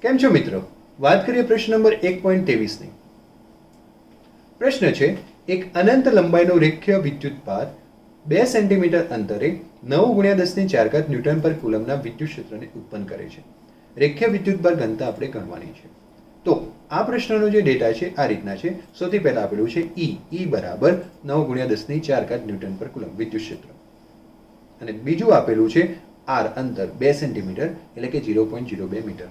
કેમ છો મિત્રો? વાત કરીએ પ્રશ્ન નંબર 1.23 ની. પ્રશ્ન છે એક અનંત લંબાઈનો રેખીય વિદ્યુતભાર 2 સેન્ટીમીટર અંતરે 9 × 10⁴ ન્યૂટન પર કુલમના વિદ્યુત ક્ષેત્રને ઉત્પન્ન કરે છે. રેખીય વિદ્યુતભાર ઘનતા આપણે ગણવાની છે. તો આ પ્રશ્નનો જે ડેટા છે આ રીતના છે. સૌથી પહેલા આપેલું છે E બરાબર 9 × 10⁴ ન્યૂટન પર કુલમ વિદ્યુત ક્ષેત્ર, અને બીજું આપેલું છે R અંતર 2 સેન્ટીમીટર એટલે કે 0.02 મીટર.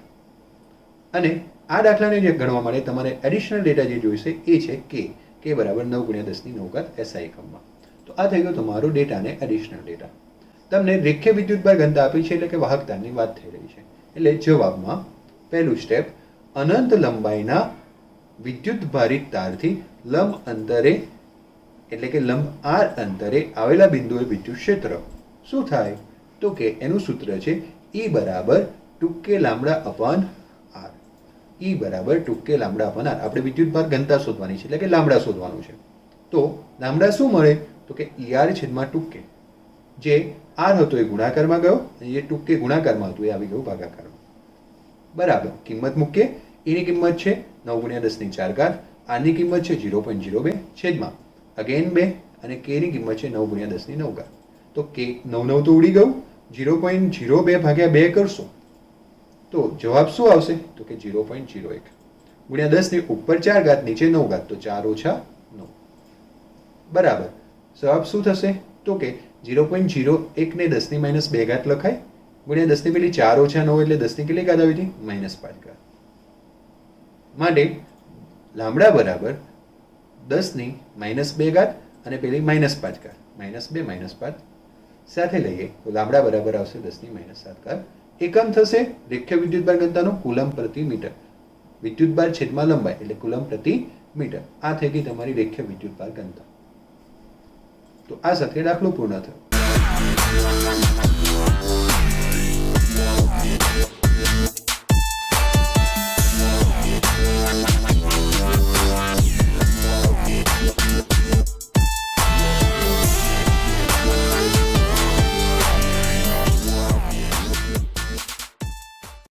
અને આ દાખલાને જે ગણવા માટે તમારે એડિશનલ ડેટા જે જોઈશે એ છે k બરાબર 9 × 10⁹ SI એકમમાં. તો આ થઈ ગયો તમારો ડેટાને એડિશનલ ડેટા. તમને રેખીય વિદ્યુતભાર ઘનતા આપી છે એટલે કે વાહકતાની વાત થઈ રહી છે. એટલે જવાબમાં પહેલું સ્ટેપ, અનંત લંબાઈના વિદ્યુતભારિત તારથી લંબ અંતરે એટલે કે લંબ R અંતરે આવેલા બિંદુએ વિદ્યુત ક્ષેત્ર શું થાય? તો કે એનું સૂત્ર છે E બરાબર 2k λ/r. E બરાબર 2k λ/r. આપણે વિદ્યુતભાર ઘનતા શોધવાની છે એટલે કે લાંબડા શોધવાનું છે. તો લાંબડા શું મળે? તો કે ER/2k. જે R હતો એ ગુણાકારમાં ગયો અને જે 2k ગુણાકારમાં હતું એ આવી ગયું ભાગાકારમાં. બરાબર, કિંમત મૂકીએ. એની કિંમત છે 9 × 10⁴, R ની કિંમત છે 0.02 છેદમાં અગેન 2 અને k ની કિંમત છે 9 × 10⁹. તો k 9 તો ઉડી ગયું. 0.02 ભાગ્યા 2 કરશો તો જવાબ શું આવશે? તો કે 0.01 ગુણ્યા 10 ની ઉપર 4 નીચે 9 તો 4 - 9. બરાબર, જવાબ શું થશે? તો કે 0.01 ને 10 ની -2 લખાય ગુણ્યા 10 ની પેલી 4 - 9 એટલે 10 ની કેટલી ઘાત આવી હતી? -5. માટે લાંબડા બરાબર 10 ની -2 અને પેલી -5 -2 -5 સાથે લઈએ તો લાંબડા બરાબર આવશે 10 ની -7. એકમ થશે રેખીય વિદ્યુતભાર ઘનતાનો કુલમ પ્રતિ મીટર. વિદ્યુતભાર છેદમાં લંબાઈ એટલે કુલમ પ્રતિ મીટર. આ થઈ ગઈ તમારી રેખીય વિદ્યુતભાર ઘનતા. તો આ સાથે દાખલો પૂર્ણ થયો.